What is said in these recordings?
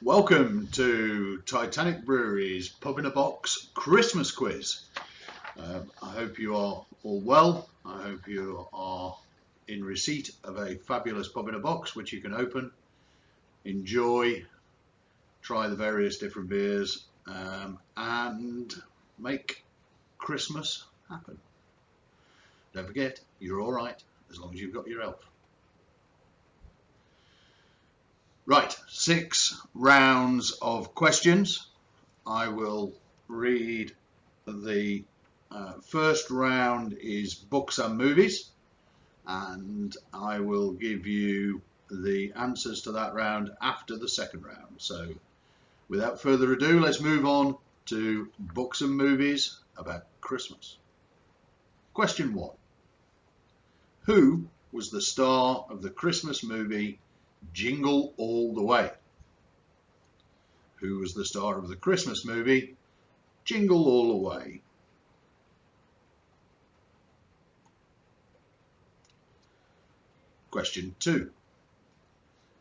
Welcome to Titanic Brewery's Pub in a Box Christmas quiz. I hope you are all well. I hope you are in receipt of a fabulous pub in a box which you can open, enjoy, try the various different beers, and make Christmas happen. Don't forget, you're all right as long as you've got your elf. Right, 6 rounds of questions. I will read the first round is books and movies, and I will give you the answers to that round after the second round. So without further ado, let's move on to books and movies about Christmas. Question 1. Who was the star of the Christmas movie Jingle All the Way? Who was the star of the Christmas movie Jingle All the Way? Question 2.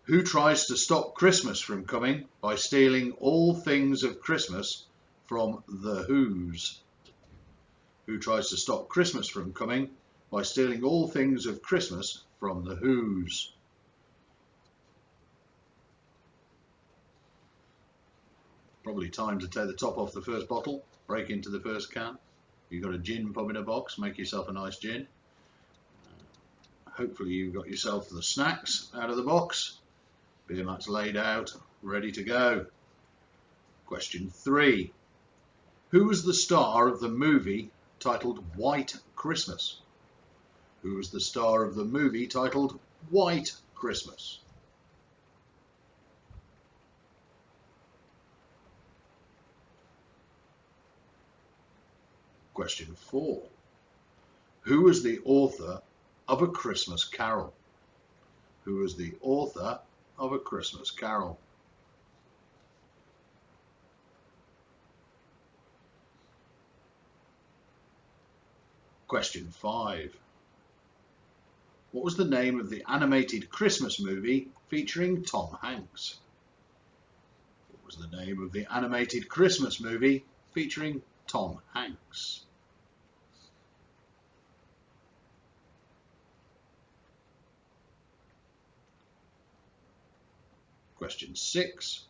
Who tries to stop Christmas from coming by stealing all things of Christmas from the Who's? Who tries to stop Christmas from coming by stealing all things of Christmas from the Who's? Probably time to take the top off the first bottle, break into the first can. You've got a gin pub in a box, make yourself a nice gin. Hopefully you've got yourself the snacks out of the box. Beer mats laid out, ready to go. Question 3. Who was the star of the movie titled White Christmas? Who was the star of the movie titled White Christmas? Question 4. Who was the author of A Christmas Carol? Who was the author of A Christmas Carol? Question 5. What was the name of the animated Christmas movie featuring Tom Hanks? What was the name of the animated Christmas movie featuring Tom Hanks? Question 6.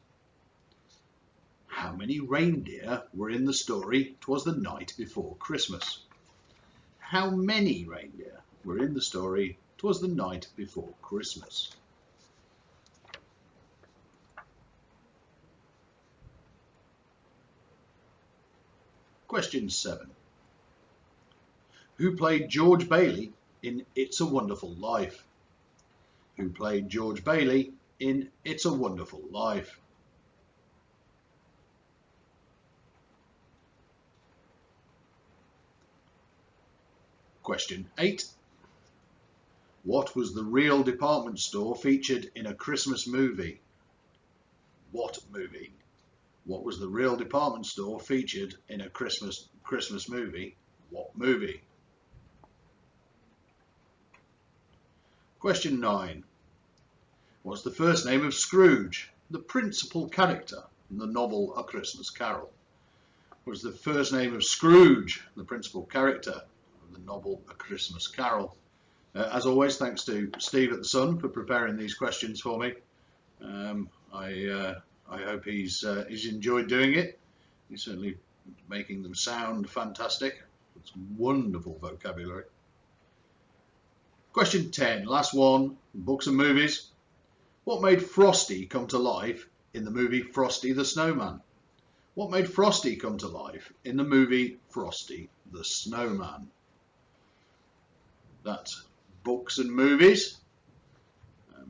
How many reindeer were in the story "'Twas the Night Before Christmas"? How many reindeer were in the story "'Twas the Night Before Christmas"? Question 7. Who played George Bailey in It's a Wonderful Life? Who played George Bailey in It's a Wonderful Life? Question 8. What was the real department store featured in A Christmas Movie? What movie? What was the real department store featured in A Christmas Movie? What movie? Question 9. What's the first name of Scrooge, the principal character in the novel A Christmas Carol? What's the first name of Scrooge, the principal character of the novel A Christmas Carol? As always, thanks to Steve at the Sun for preparing these questions for me. I hope he's enjoyed doing it. He's certainly making them sound fantastic. It's wonderful vocabulary. Question 10, last one, books and movies. What made Frosty come to life in the movie Frosty the Snowman? What made Frosty come to life in the movie Frosty the Snowman? That's books and movies.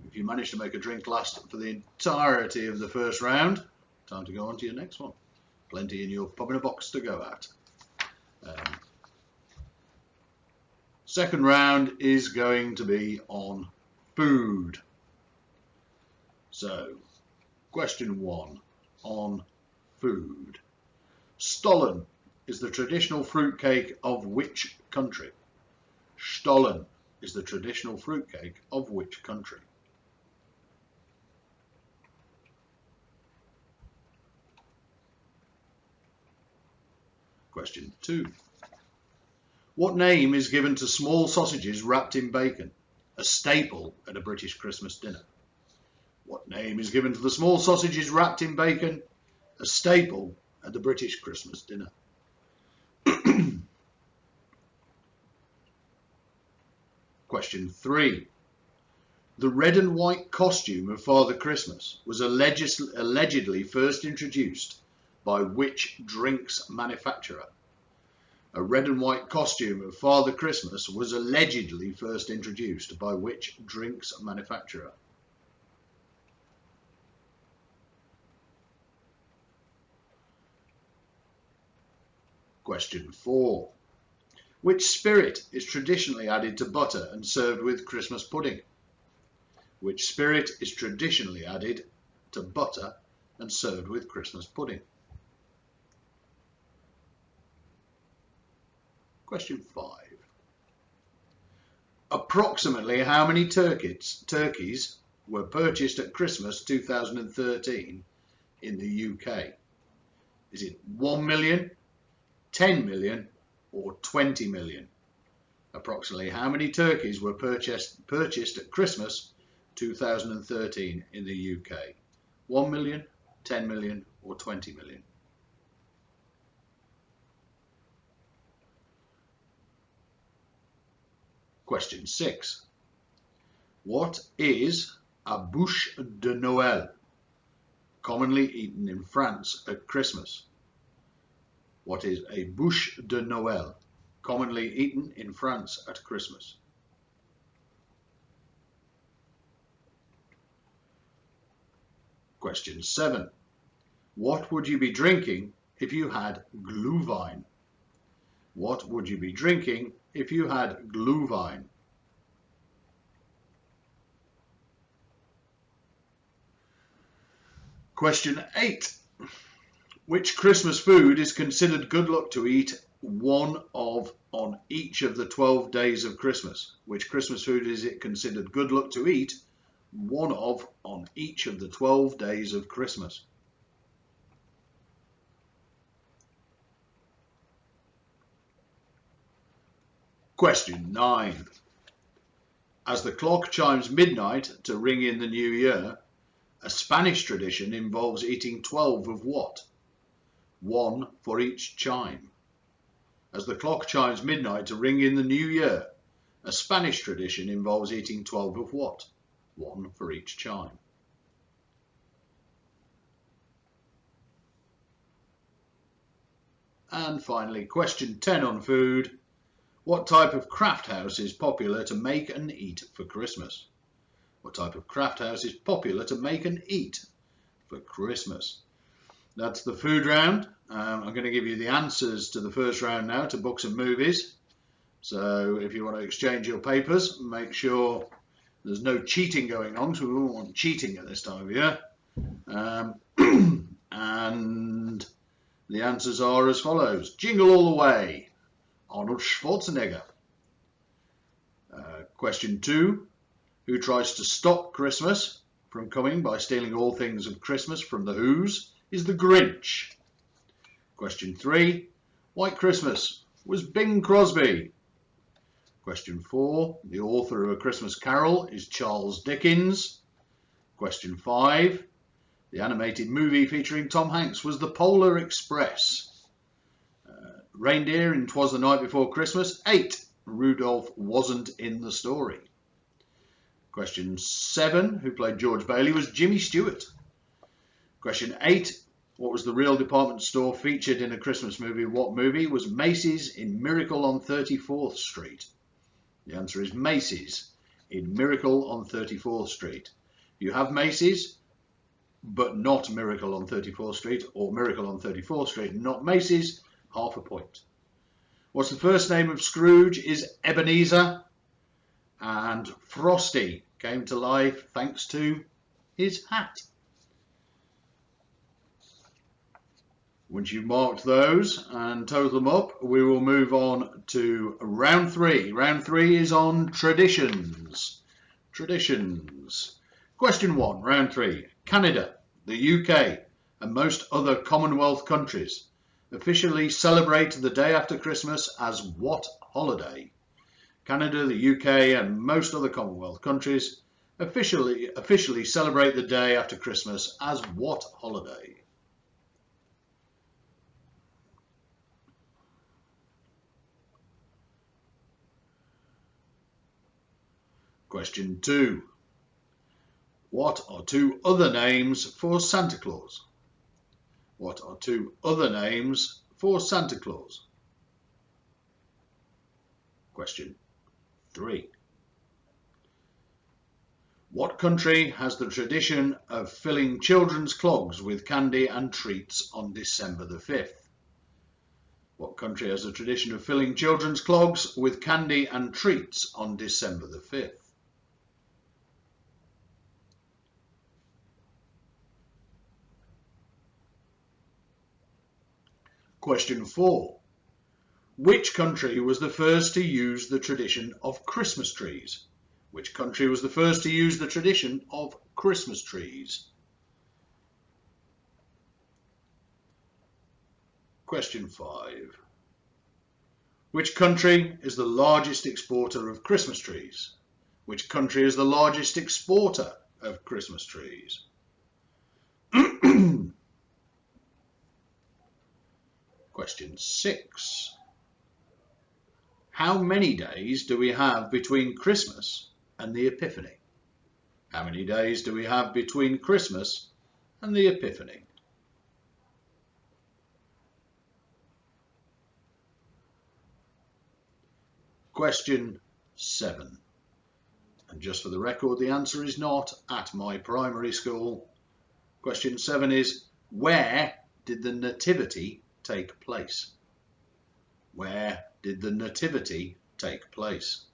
If you manage to make a drink last for the entirety of the first round, time to go on to your next one. Plenty in your pub in a box to go at. Second round is going to be on food. So, question 1 on food. Stollen is the traditional fruitcake of which country? Stollen is the traditional fruitcake of which country? Question 2. What name is given to small sausages wrapped in bacon, a staple at a British Christmas dinner? What name is given to the small sausages wrapped in bacon, a staple at the British Christmas dinner? Question 3. The red and white costume of Father Christmas was allegedly first introduced by which drinks manufacturer? A red and white costume of Father Christmas was allegedly first introduced by which drinks manufacturer? Question 4. Which spirit is traditionally added to butter and served with Christmas pudding? Which spirit is traditionally added to butter and served with Christmas pudding? Question 5. Approximately how many turkeys were purchased at Christmas 2013 in the UK? Is it 1 million, 10 million or 20 million? Approximately how many turkeys were purchased at Christmas 2013 in the UK? 1 million, 10 million or 20 million? Question 6. What is a bûche de Noël, commonly eaten in France at Christmas? What is a bûche de Noël, commonly eaten in France at Christmas? Question 7. What would you be drinking if you had glühwein? What would you be drinking if you had glühwein? Question 8. Which Christmas food is considered good luck to eat one of on each of the 12 days of Christmas? Which Christmas food is it considered good luck to eat one of on each of the 12 days of Christmas? Question 9. As the clock chimes midnight to ring in the new year, a Spanish tradition involves eating 12 of what? One for each chime. As the clock chimes midnight to ring in the new year, a Spanish tradition involves eating 12 of what? One for each chime. And finally, question 10 on food. What type of craft house is popular to make and eat for Christmas? What type of craft house is popular to make and eat for Christmas? That's the food round. I'm going to give you the answers to the first round now, to books and movies. So if you want to exchange your papers, make sure there's no cheating going on, so we won't want cheating at this time of year. And the answers are as follows. Jingle All the Way, Arnold Schwarzenegger. Question 2. Who tries to stop Christmas from coming by stealing all things of Christmas from the Who's is the Grinch. Question 3. White Christmas was Bing Crosby. Question 4. The author of A Christmas Carol is Charles Dickens. Question 5. The animated movie featuring Tom Hanks was The Polar Express. Reindeer in 'Twas the Night Before Christmas. 8. Rudolph wasn't in the story. Question 7. Who played George Bailey was Jimmy Stewart. Question 8. What was the real department store featured in A Christmas Movie? What movie? Was Macy's in Miracle on 34th Street. The answer is Macy's in Miracle on 34th Street. You have Macy's, but not Miracle on 34th Street, or Miracle on 34th Street, not Macy's, half a point. What's the first name of Scrooge? Is Ebenezer. And Frosty came to life thanks to his hat. Once you've marked those and total them up, we will move on to round 3. Round 3 is on traditions. Traditions. Question 1, round 3. Canada, the UK, and most other Commonwealth countries officially celebrate the day after Christmas as what holiday? Canada, the UK and most other Commonwealth countries officially celebrate the day after Christmas as what holiday? Question 2. What are two other names for Santa Claus? What are two other names for Santa Claus? Question 3. What country has the tradition of filling children's clogs with candy and treats on December the 5th? What country has the tradition of filling children's clogs with candy and treats on December the 5th? Question 4. Which country was the first to use the tradition of Christmas trees? Which country was the first to use the tradition of Christmas trees? Question 5. Which country is the largest exporter of Christmas trees? Which country is the largest exporter of Christmas trees? Question 6. How many days do we have between Christmas and the Epiphany? How many days do we have between Christmas and the Epiphany? Question 7. And just for the record, the answer is not at my primary school. Question 7 is, where did the Nativity take place? Where did the Nativity take place?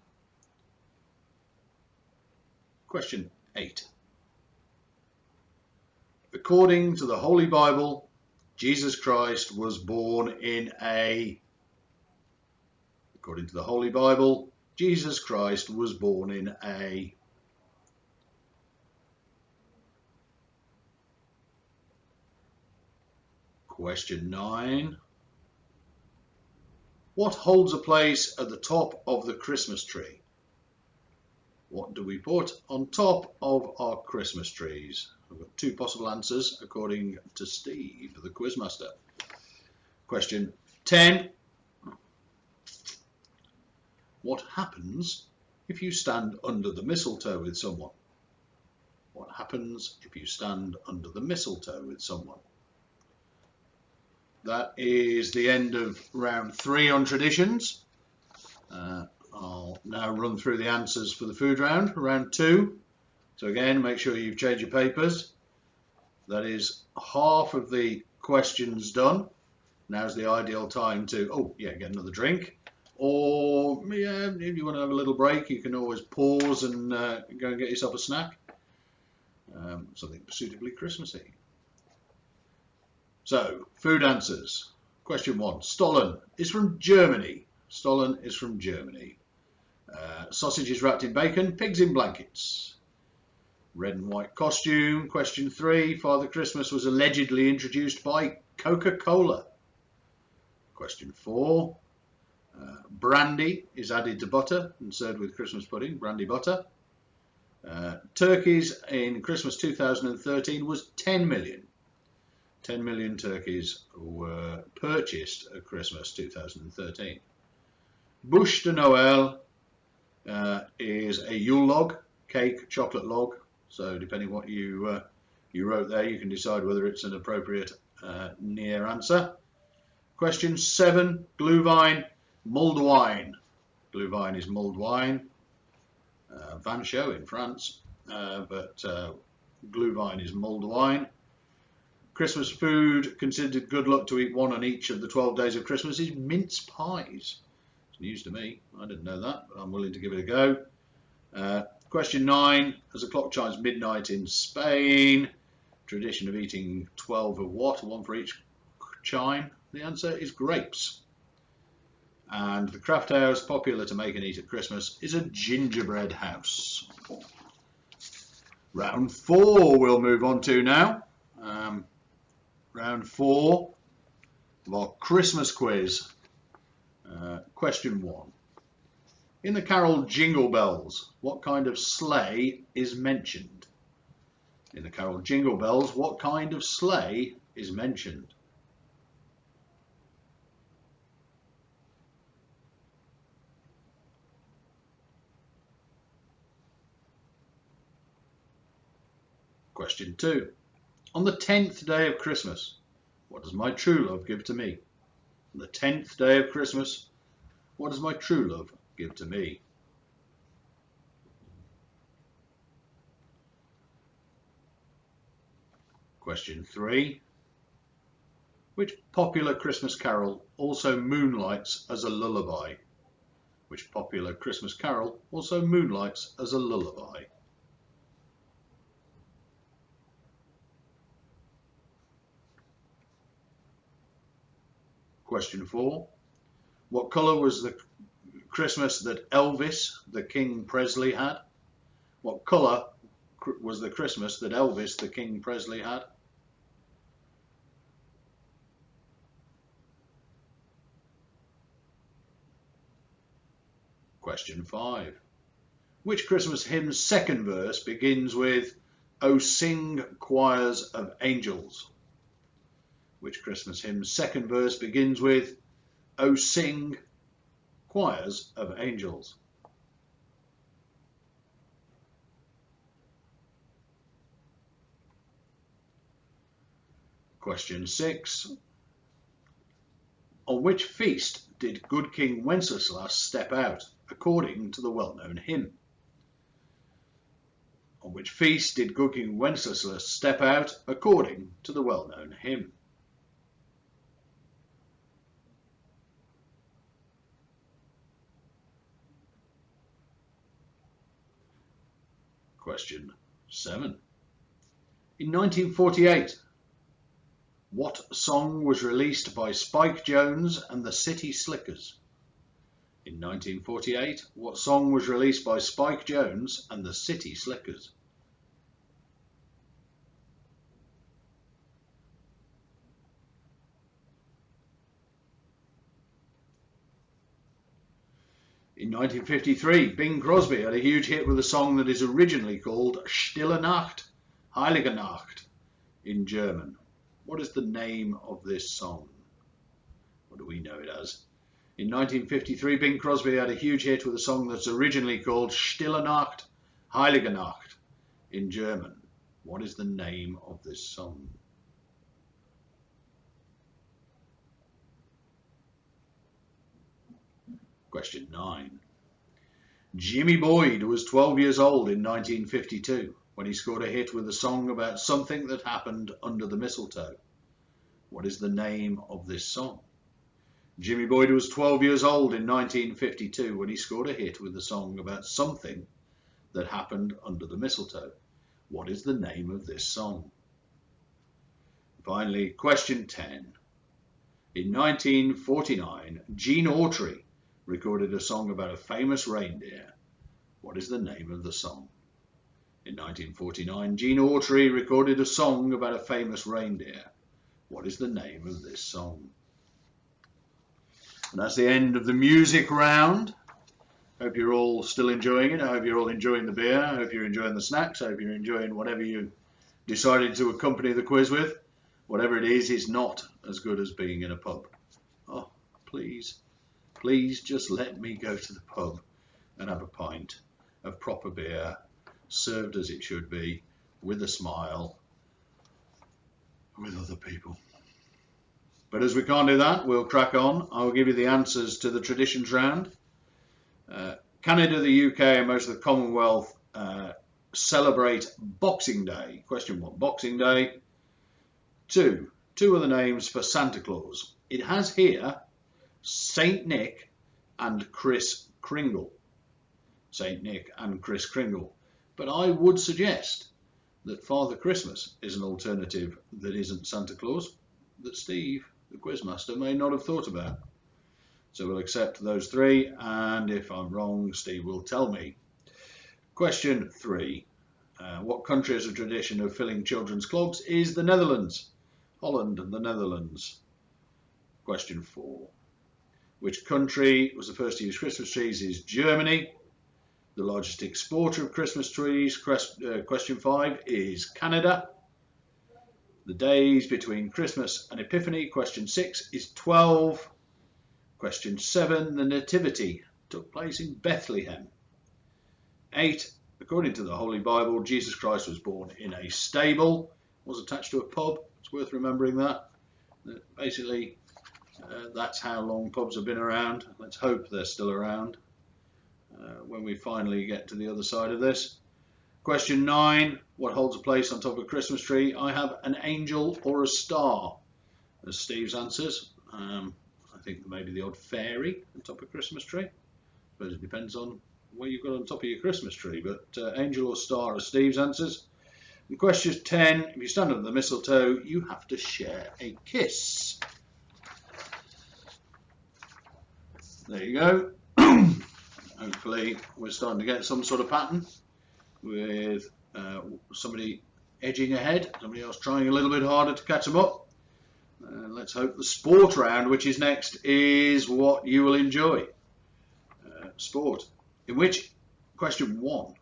Question 8. According to the Holy Bible, Jesus Christ was born in a... According to the Holy Bible, Jesus Christ was born in a... Question 9. What holds a place at the top of the Christmas tree? What do we put on top of our Christmas trees? I've got two possible answers according to Steve, the quizmaster. Question 10. What happens if you stand under the mistletoe with someone? What happens if you stand under the mistletoe with someone? That is the end of round 3 on traditions. I'll now run through the answers for the food round, round 2. So again, make sure you've changed your papers. That is half of the questions done. Now's the ideal time to, get another drink. Or, if you want to have a little break, you can always pause and go and get yourself a snack. Something suitably Christmassy. So, food answers. Question 1. Stollen is from Germany. Stollen is from Germany. Sausages wrapped in bacon, pigs in blankets. Red and white costume. Question 3. Father Christmas was allegedly introduced by Coca-Cola. Question 4. Brandy is added to butter and served with Christmas pudding, brandy butter. Turkeys in Christmas 2013 was 10 million. 10 million turkeys were purchased at Christmas 2013. Bûche de Noël is a Yule log, cake, chocolate log. So depending what you wrote there, you can decide whether it's an appropriate near answer. Question 7, Glühwein, mulled wine. Glühwein is mulled wine. Vin Chaud in France, but Glühwein is mulled wine. Christmas food considered good luck to eat one on each of the 12 days of Christmas is mince pies. It's news to me. I didn't know that, but I'm willing to give it a go. Question 9. As the clock chimes midnight in Spain, tradition of eating 12 of what? One for each chime. The answer is grapes. And the craft house popular to make and eat at Christmas is a gingerbread house. Round 4 we'll move on to now. Round 4. of our Christmas quiz. Question 1. In the carol Jingle Bells, what kind of sleigh is mentioned? In the carol Jingle Bells, what kind of sleigh is mentioned? Question 2. On the 10th day of Christmas, what does my true love give to me? On the 10th day of Christmas, what does my true love give to me? Question 3. Which popular Christmas carol also moonlights as a lullaby? Which popular Christmas carol also moonlights as a lullaby? Question 4. What colour was the Christmas that Elvis, the King Presley, had? What colour was the Christmas that Elvis, the King Presley, had? Question 5. Which Christmas hymn's second verse begins with, "O sing choirs of angels"? Which Christmas hymn's second verse begins with, "O sing choirs of angels"? Question 6. On which feast did good King Wenceslas step out, according to the well-known hymn? On which feast did good King Wenceslas step out, according to the well-known hymn? Question 7. In 1948, what song was released by Spike Jones and the City Slickers? In 1948, what song was released by Spike Jones and the City Slickers? In 1953, Bing Crosby had a huge hit with a song that is originally called Stille Nacht, Heilige Nacht in German. What is the name of this song? What do we know it as? In 1953, Bing Crosby had a huge hit with a song that's originally called Stille Nacht, Heilige Nacht in German. What is the name of this song? Question 9. Jimmy Boyd was 12 years old in 1952 when he scored a hit with a song about something that happened under the mistletoe. What is the name of this song? Jimmy Boyd was 12 years old in 1952 when he scored a hit with a song about something that happened under the mistletoe. What is the name of this song? Finally, question 10. In 1949, Gene Autry recorded a song about a famous reindeer. What is the name of the song? In 1949, Gene Autry recorded a song about a famous reindeer. What is the name of this song? And that's the end of the music round. Hope you're all still enjoying it. I hope you're all enjoying the beer. I hope you're enjoying the snacks. I hope you're enjoying whatever you decided to accompany the quiz with. Whatever it is, it's not as good as being in a pub. Oh, please, please just let me go to the pub and have a pint of proper beer, served as it should be, with a smile, with other people. But as we can't do that, we'll crack on. I will give you the answers to the traditions round. Canada, the UK, and most of the Commonwealth celebrate Boxing Day. Question 1, Boxing Day. 2 are the names for Santa Claus. It has here Saint Nick and Kris Kringle. Saint Nick and Kris Kringle. But I would suggest that Father Christmas is an alternative that isn't Santa Claus, that Steve, the quizmaster, may not have thought about. So we'll accept those 3, and if I'm wrong, Steve will tell me. Question 3. What country has a tradition of filling children's clogs? Is the Netherlands. Holland and the Netherlands. Question 4. Which country was the first to use Christmas trees? Is Germany. The largest exporter of Christmas trees. Question 5 is Canada. The days between Christmas and Epiphany. Question 6 is 12. Question 7, the Nativity took place in Bethlehem. 8, according to the Holy Bible, Jesus Christ was born in a stable, was attached to a pub. It's worth remembering that. Basically, that's how long pubs have been around. Let's hope they're still around when we finally get to the other side of this. Question 9, what holds a place on top of a Christmas tree? I have an angel or a star, as Steve's answers. I think maybe the odd fairy on top of a Christmas tree. I suppose it depends on what you've got on top of your Christmas tree, but angel or star are Steve's answers. And question 10, if you stand under the mistletoe, you have to share a kiss. There you go. Hopefully we're starting to get some sort of pattern with somebody edging ahead, somebody else trying a little bit harder to catch them up. Let's hope the sport round, which is next, is what you will enjoy. Sport. Question 1.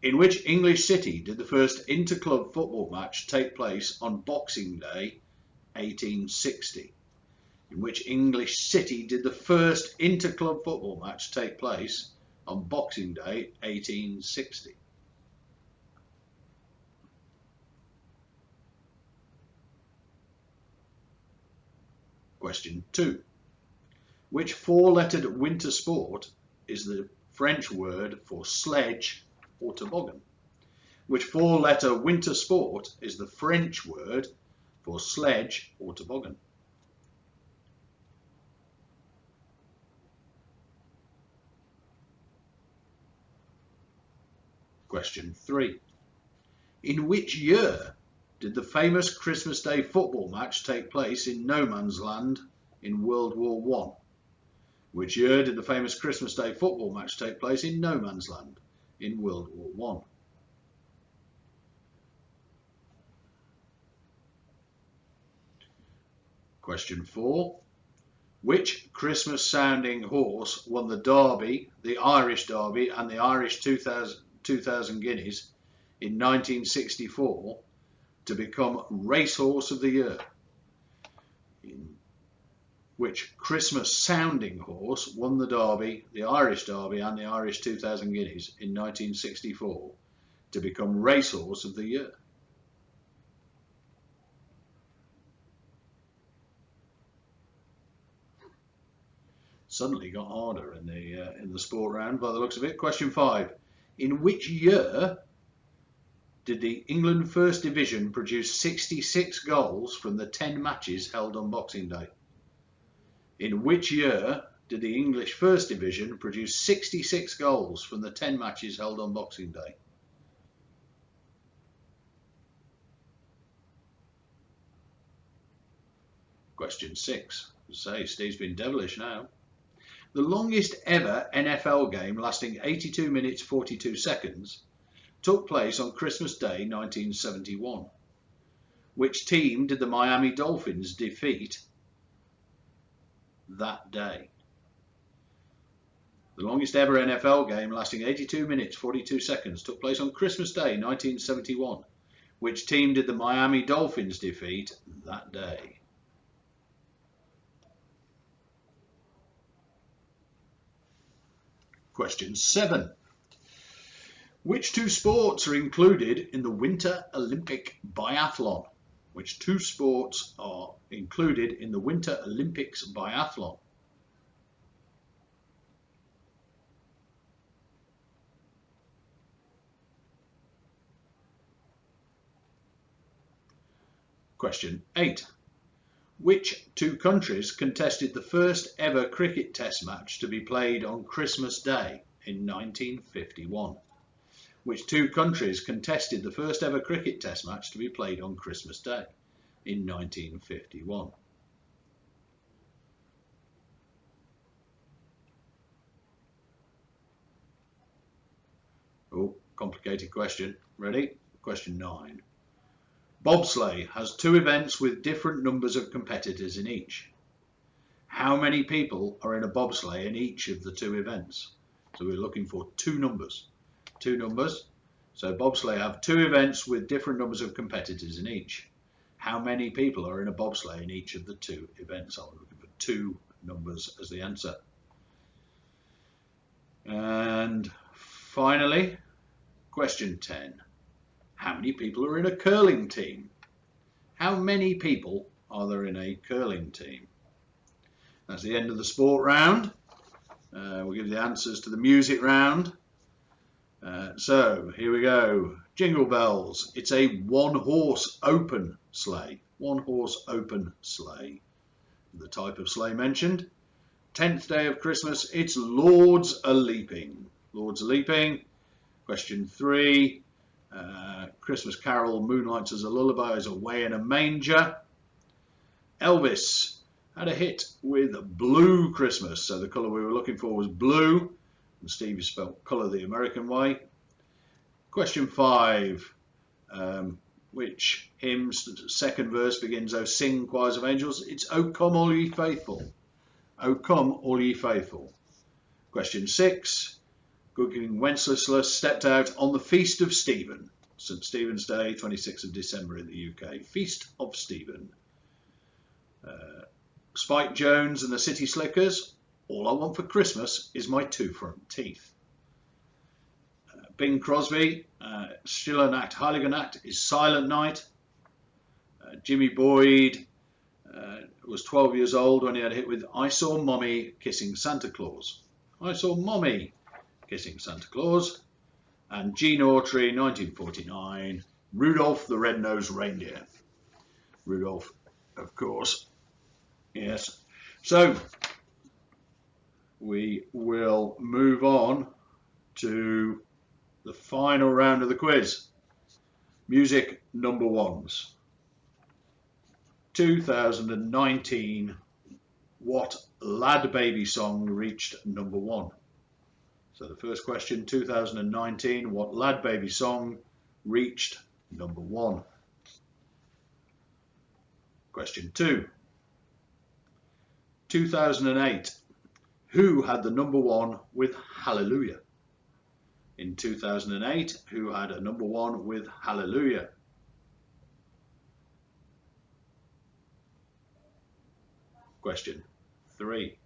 In which English city did the first inter-club football match take place on Boxing Day 1860? In which English city did the first inter-club football match take place on Boxing Day 1860? Question 2. Which four-lettered winter sport is the French word for sledge or toboggan? Which four-letter winter sport is the French word for sledge or toboggan? Question 3. In which year did the famous Christmas Day football match take place in no man's land in World War I? Which year did the famous Christmas Day football match take place in no man's land in World War I? Question 4. Which Christmas sounding horse won the Derby, the Irish Derby and the Irish 2000 Guineas in 1964 to become Racehorse of the Year? Which Christmas sounding horse won the Derby, the Irish Derby and the Irish 2000 Guineas in 1964 to become Racehorse of the Year? Suddenly got harder in the sport round by the looks of it. Question 5. In which year did the England First Division produce 66 goals from the 10 matches held on Boxing Day? In which year did the English First Division produce 66 goals from the 10 matches held on Boxing Day? Question 6. Say, Steve's been devilish now. The longest ever NFL game lasting 82 minutes 42 seconds took place on Christmas Day 1971. Which team did the Miami Dolphins defeat that day? The longest ever NFL game lasting 82 minutes 42 seconds took place on Christmas Day 1971. Which team did the Miami Dolphins defeat that day? Question 7. Which two sports are included in the Winter Olympic Biathlon? Which two sports are included in the Winter Olympics Biathlon? Question 8. Which two countries contested the first ever cricket test match to be played on Christmas Day in 1951? Which two countries contested the first ever cricket test match to be played on Christmas Day in 1951? Oh, complicated question. Ready? Question 9. Bobsleigh has two events with different numbers of competitors in each. How many people are in a bobsleigh in each of the two events? So we're looking for two numbers. Two numbers. So bobsleigh have two events with different numbers of competitors in each. How many people are in a bobsleigh in each of the two events? I'm looking for two numbers as the answer. And finally, question 10. How many people are in a curling team? How many people are there in a curling team? That's the end of the sport round. We'll give the answers to the music round. So here we go. Jingle bells. It's a one-horse open sleigh. One-horse open sleigh. The type of sleigh mentioned. 10th day of Christmas. It's Lords a-leaping. Lords a-leaping. Question 3. Christmas Carol, Moonlights as a Lullaby is away in a manger. Elvis had a hit with Blue Christmas. So the colour we were looking for was blue. And Steve spelled colour the American way. Question 5. Which hymn's second verse begins, "O sing, choirs of angels"? It's "O come all ye faithful." "O come all ye faithful." Question 6. Good King Wenceslas stepped out on the Feast of Stephen. St. Stephen's Day, 26th of December in the UK. Feast of Stephen. Spike Jones and the City Slickers. All I want for Christmas is my two front teeth. Bing Crosby. Stille Nacht, Heilige Nacht is Silent Night. Jimmy Boyd was 12 years old when he had a hit with "I Saw Mommy Kissing Santa Claus." I saw Mommy kissing Santa Claus. And Gene Autry, 1949, Rudolph the Red-Nosed Reindeer. Rudolph, of course. Yes. So we will move on to the final round of the quiz. Music number ones. 2019, what Lad Baby song reached number one? So the first question, 2019, what Lad Baby song reached number one? Question 2. 2008, who had the number one with Hallelujah? In 2008, who had a number one with Hallelujah? Question 3.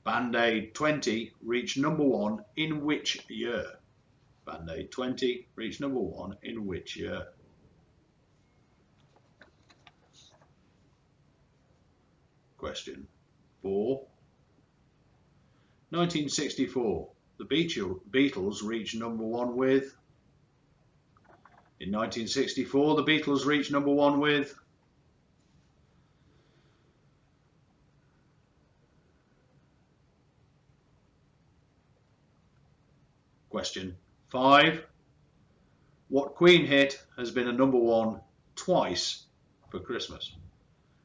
Band-Aid 20 reached number one in which year? Band-Aid 20 reached number one in which year? Question 4. 1964. The Beatles reached number one with? In 1964, the Beatles reached number one with? Question 5. What Queen hit has been a number one twice for Christmas?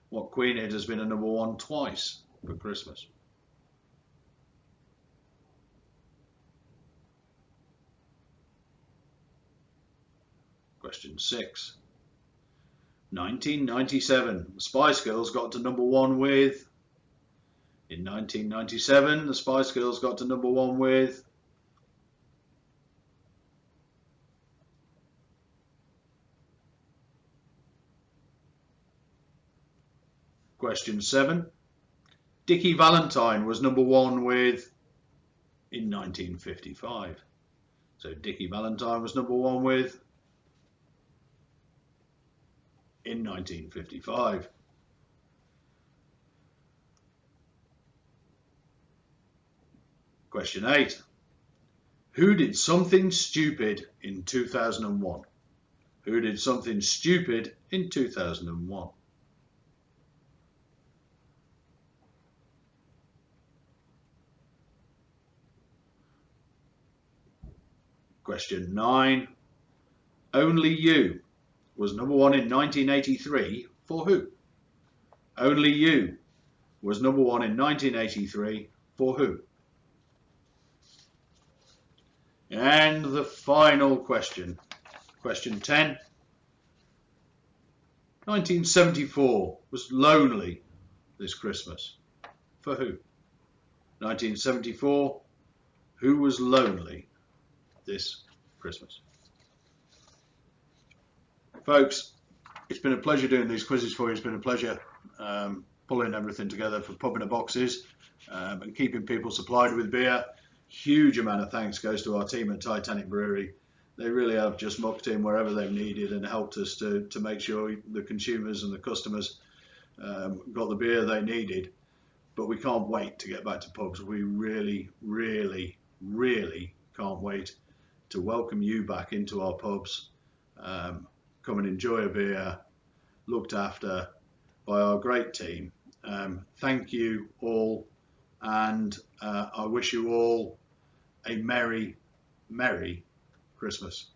What Queen hit has been a number one twice for Christmas? Question 6. 1997. The Spice Girls got to number one with? In 1997, the Spice Girls got to number one with? Question 7. Dickie Valentine was number one with? In 1955. So Dickie Valentine was number one with? In 1955. Question 8. Who did something stupid in 2001? Who did something stupid in 2001? Question 9. Only You was number one in 1983 for who? Only You was number one in 1983 for who? And the final question, question 10. 1974 was lonely this Christmas. For who? 1974, who was lonely this Christmas? Folks, it's been a pleasure doing these quizzes for you. It's been a pleasure pulling everything together for Pub in a Boxes and keeping people supplied with beer. Huge amount of thanks goes to our team at Titanic Brewery. They really have just mucked in wherever they've needed and helped us to make sure the consumers and the customers got the beer they needed. But we can't wait to get back to pubs. We really, really, really can't wait to welcome you back into our pubs. Come and enjoy a beer, looked after by our great team. Thank you all, and I wish you all a merry, merry Christmas.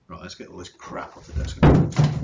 Right, let's get all this crap off the desk.